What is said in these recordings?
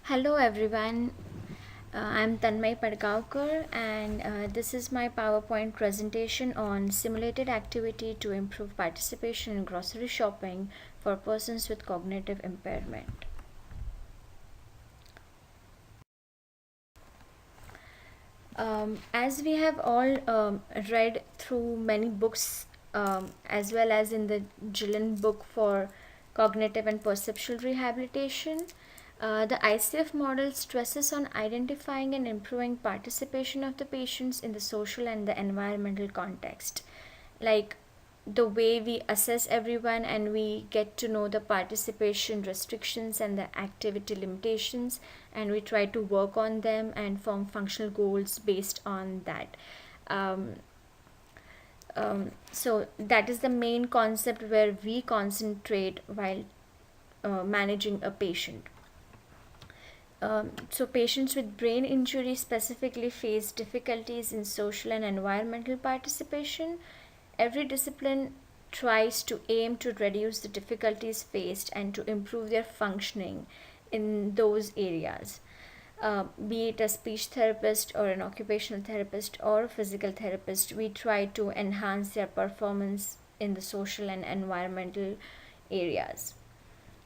Hello everyone, I'm Tanmayi Patgaonkar and this is my PowerPoint presentation on simulated activity to improve participation in grocery shopping for persons with cognitive impairment. As we have all read through many books, as well as in the Gillen book for cognitive and perceptual rehabilitation, the ICF model stresses on identifying and improving participation of the patients in the social and the environmental context. Like the way we assess everyone and we get to know the participation restrictions and the activity limitations, and we try to work on them and form functional goals based on that. um, so that is the main concept where we concentrate while managing a patient. So patients with brain injury specifically face difficulties in social and environmental participation. Every discipline tries to aim to reduce the difficulties faced and to improve their functioning in those areas. Be it a speech therapist or an occupational therapist or a physical therapist, we try to enhance their performance in the social and environmental areas.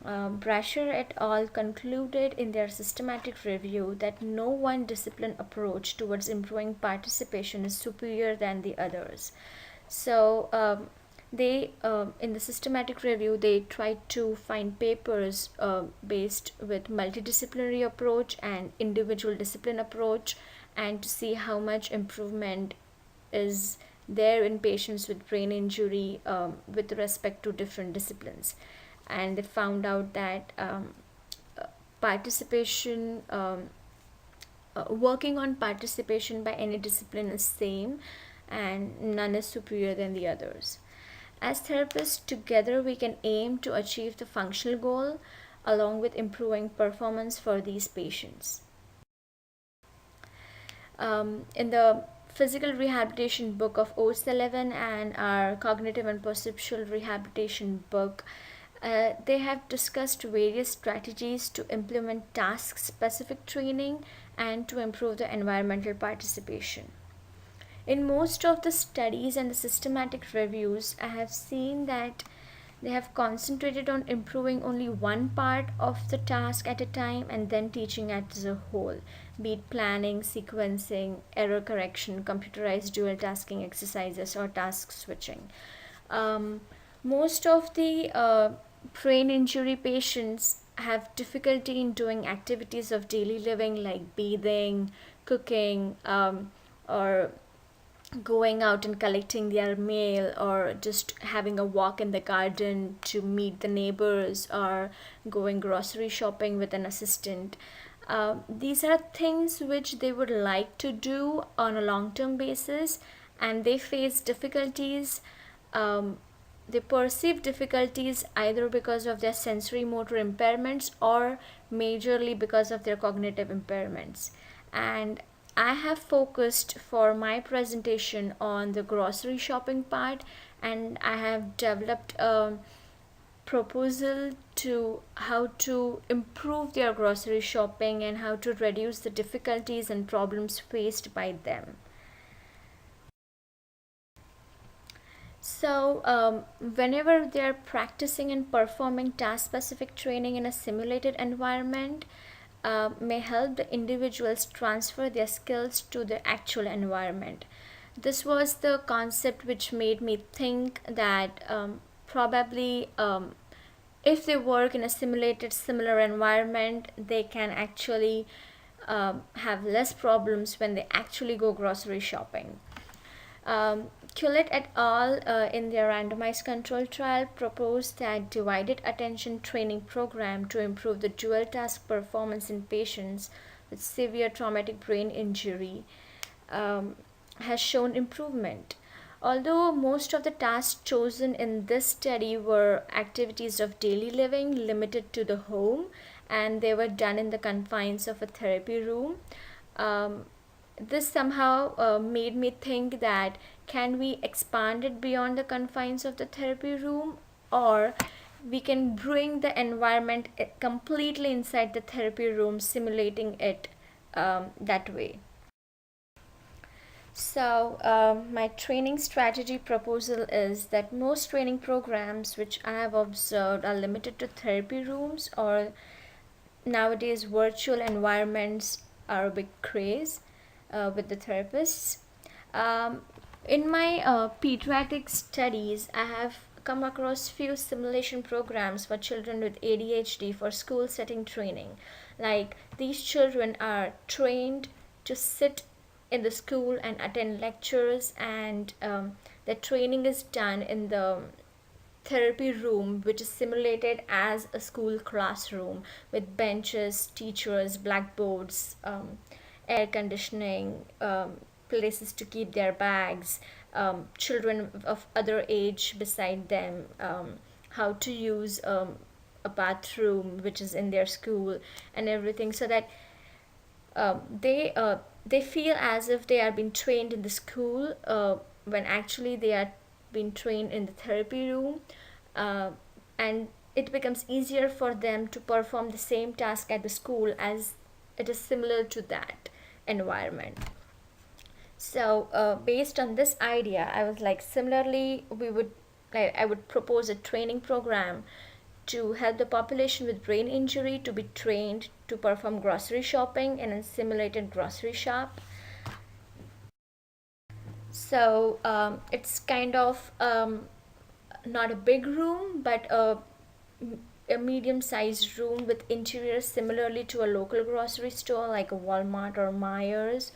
Brasher et al. Concluded in their systematic review that no one discipline approach towards improving participation is superior than the others. So they in the systematic review they tried to find papers based with multidisciplinary approach and individual discipline approach, and to see how much improvement is there in patients with brain injury with respect to different disciplines. And they found out that participation working on participation by any discipline is same, and none is superior than the others. As therapists, together we can aim to achieve the functional goal along with improving performance for these patients. In the physical rehabilitation book of O11 and our cognitive and perceptual rehabilitation book, they have discussed various strategies to implement task specific training and to improve the environmental participation. In most of the studies and the systematic reviews, I have seen that they have concentrated on improving only one part of the task at a time and then teaching as a whole, be it planning, sequencing, error correction, computerized dual tasking exercises, or task switching. Um, Most of the brain injury patients have difficulty in doing activities of daily living like bathing, cooking, or going out and collecting their mail, or just having a walk in the garden to meet the neighbors, or going grocery shopping with an assistant. These are things which they would like to do on a long term basis, and they face difficulties. They perceive difficulties either because of their sensory motor impairments or majorly because of their cognitive impairments. And I have focused for my presentation on the grocery shopping part, and I have developed a proposal to how to improve their grocery shopping and how to reduce the difficulties and problems faced by them. So, whenever they're practicing and performing task specific training in a simulated environment, may help the individuals transfer their skills to the actual environment. This was the concept which made me think that probably if they work in a simulated similar environment, they can actually have less problems when they actually go grocery shopping. Kulit et al. In their randomized control trial proposed that divided attention training program to improve the dual task performance in patients with severe traumatic brain injury has shown improvement. Although most of the tasks chosen in this study were activities of daily living limited to the home, and they were done in the confines of a therapy room, um, this somehow made me think that can we expand it beyond the confines of the therapy room, or we can bring the environment completely inside the therapy room, simulating it that way. So, my training strategy proposal is that most training programs which I have observed are limited to therapy rooms, or nowadays virtual environments are a big craze with the therapists. Um, in my pediatric studies, I have come across few simulation programs for children with ADHD for school setting training. Like, these children are trained to sit in the school and attend lectures, and the training is done in the therapy room, which is simulated as a school classroom with benches, teachers, blackboards, air conditioning, places to keep their bags, children of other age beside them, how to use a bathroom which is in their school, and everything, so that they feel as if they are being trained in the school, when actually they are being trained in the therapy room, uh, and it becomes easier for them to perform the same task at the school, as it is similar to that environment. So, based on this idea, I was like, similarly, I would propose a training program to help the population with brain injury to be trained to perform grocery shopping in a simulated grocery shop. So, it's kind of not a big room, but a medium sized room with interiors similarly to a local grocery store like a Walmart or Myers.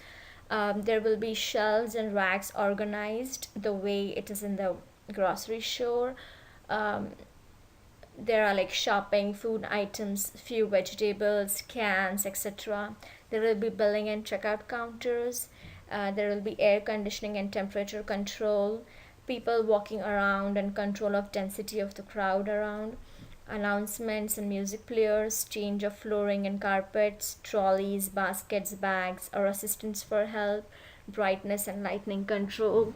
There will be shelves and racks organized the way it is in the grocery store. Um, there are like shopping, food items, few vegetables, cans, etc. There will be billing and checkout counters. There will be air conditioning and temperature control, people walking around and control of density of the crowd around, announcements and music players, change of flooring and carpets, trolleys, baskets, bags, or assistance for help, brightness and lightning control.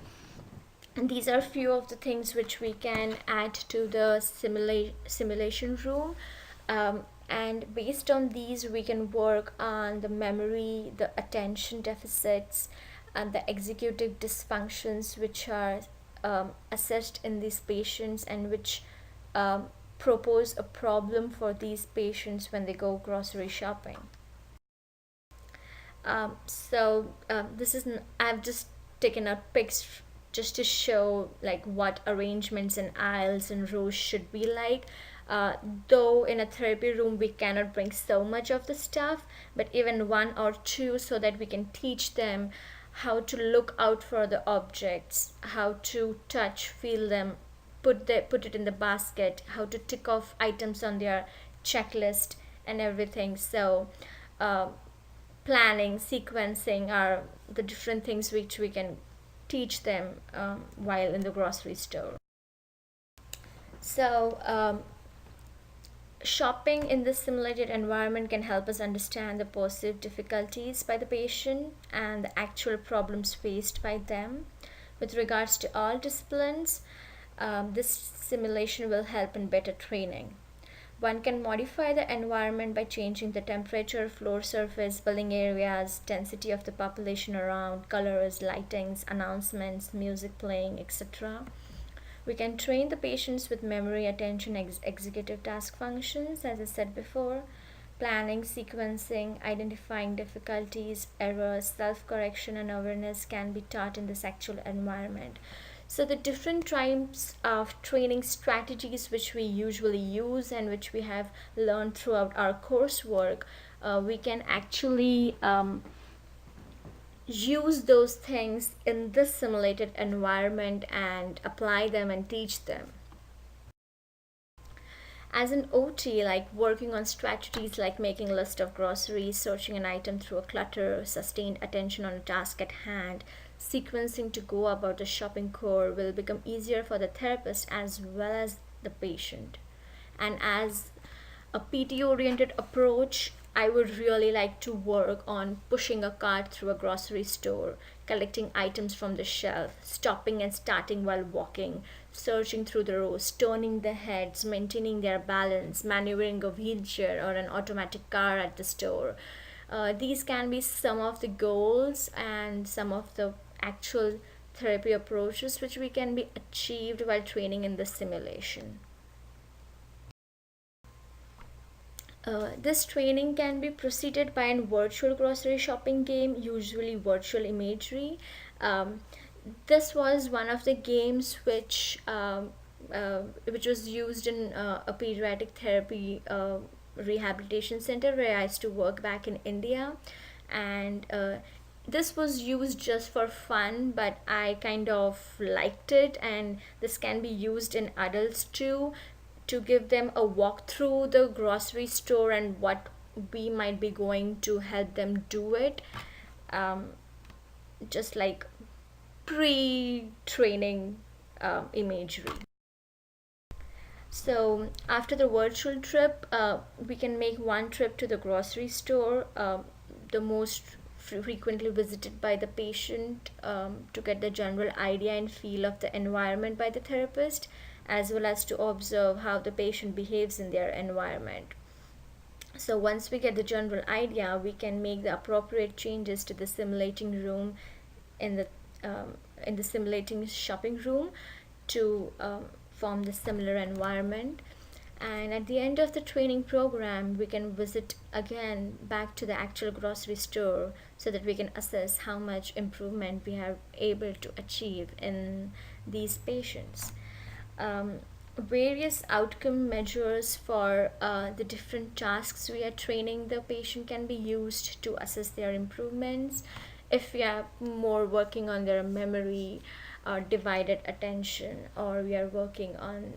And these are few of the things which we can add to the simulation room. And based on these, we can work on the memory, the attention deficits, and the executive dysfunctions which are assessed in these patients, and which um, propose a problem for these patients when they go grocery shopping. This is I've just taken out pics just to show like what arrangements and aisles and rows should be like. Though in a therapy room we cannot bring so much of the stuff, but even one or two, so that we can teach them how to look out for the objects, how to touch, feel them, put it in the basket, how to tick off items on their checklist and everything. So, uh, planning, sequencing are the different things which we can teach them while in the grocery store. So, shopping in this simulated environment can help us understand the perceived difficulties by the patient and the actual problems faced by them. With regards to all disciplines, this simulation will help in better training. One can modify the environment by changing the temperature, floor surface, building areas, density of the population around, colors, lightings, announcements, music playing, etc. We can train the patients with memory, attention, executive task functions, as I said before, planning, sequencing, identifying difficulties, errors, self correction, and awareness can be taught in this actual environment. So, the different types of training strategies which we usually use and which we have learned throughout our coursework, we can actually use those things in this simulated environment and apply them and teach them. As an OT, like working on strategies like making a list of groceries, searching an item through a clutter, sustained attention on a task at hand, sequencing to go about the shopping core will become easier for the therapist as well as the patient. And as a PT oriented approach, I would really like to work on pushing a cart through a grocery store, collecting items from the shelf, stopping and starting while walking, searching through the rows, turning their heads, maintaining their balance, maneuvering a wheelchair or an automatic car at the store. These can be some of the goals and some of the actual therapy approaches which we can be achieved while training in the simulation. This training can be preceded by a virtual grocery shopping game, usually virtual imagery. Um, this was one of the games which was used in a pediatric therapy rehabilitation center where I used to work back in India, and this was used just for fun, but I kind of liked it, and this can be used in adults too, to give them a walk through the grocery store and what we might be going to help them do it, um, just like pre-training imagery. So after the virtual trip, we can make one trip to the grocery store, the most frequently visited by the patient, to get the general idea and feel of the environment by the therapist, as well as to observe how the patient behaves in their environment. So once we get the general idea, we can make the appropriate changes to the simulating room in the in the simulating shopping room to form the similar environment. And at the end of the training program, we can visit again back to the actual grocery store so that we can assess how much improvement we are able to achieve in these patients. um, Various outcome measures for the different tasks we are training the patient can be used to assess their improvements. If we are more working on their memory or divided attention, or we are working on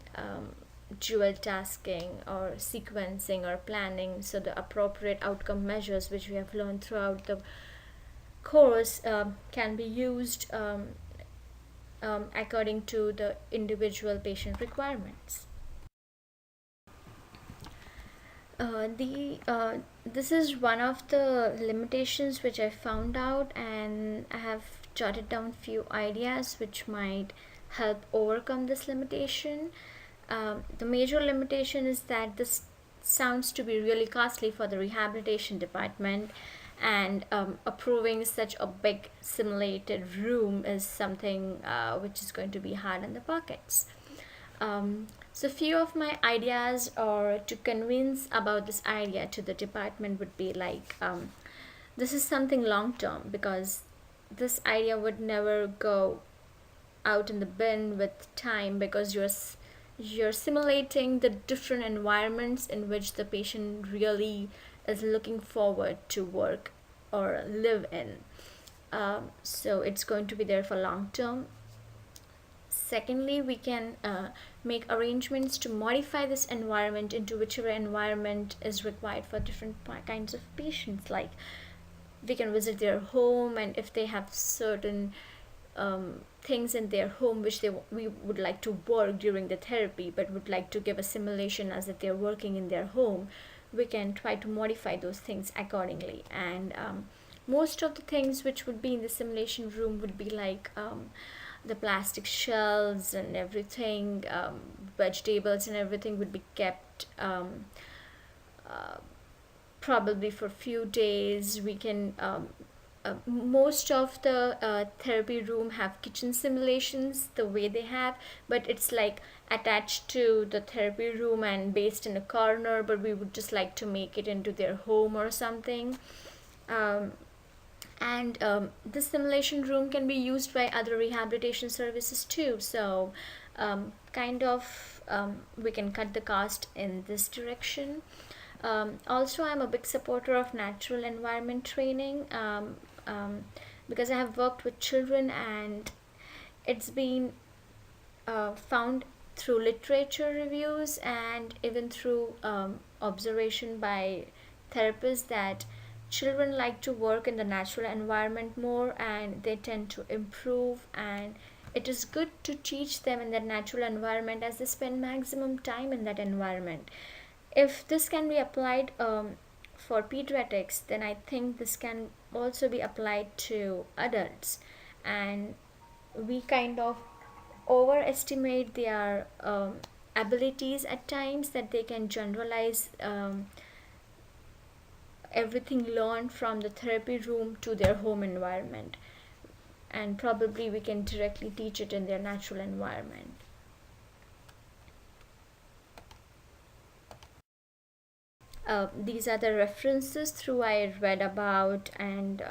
dual tasking or sequencing or planning, so the appropriate outcome measures which we have learned throughout the course can be used according to the individual patient requirements. The This is one of the limitations which I found out, and I have jotted down few ideas which might help overcome this limitation. The major limitation is that this sounds to be really costly for the rehabilitation department, and approving such a big simulated room is something which is going to be hard in the pockets. So few of my ideas or to convince about this idea to the department would be like, this is something long term, because this idea would never go out in the bin with time, because you're simulating the different environments in which the patient really is looking forward to work or live in. So it's going to be there for long term. Secondly, we can make arrangements to modify this environment into whichever environment is required for different kinds of patients. Like, we can visit their home, and if they have certain things in their home which we would like to work during the therapy, but would like to give a simulation as if they're working in their home, we can try to modify those things accordingly. And most of the things which would be in the simulation room would be like, the plastic shelves and everything, vegetables and everything would be kept uh, probably for a few days. We can most of the therapy room have kitchen simulations the way they have, but it's like attached to the therapy room and based in a corner, but we would just like to make it into their home or something. And this simulation room can be used by other rehabilitation services too, so we can cut the cost in this direction. Also, I'm a big supporter of natural environment training, because I have worked with children, and it's been found through literature reviews and even through observation by therapists that children like to work in the natural environment more, and they tend to improve, and it is good to teach them in that natural environment as they spend maximum time in that environment. If this can be applied for pediatrics, then I think this can also be applied to adults. And we kind of overestimate their abilities at times, that they can generalize everything learned from the therapy room to their home environment, and probably we can directly teach it in their natural environment. These are the references through I read about, and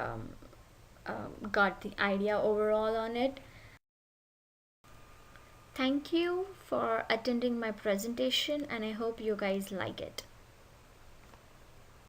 got the idea overall on it. Thank you for attending my presentation, and I hope you guys like it.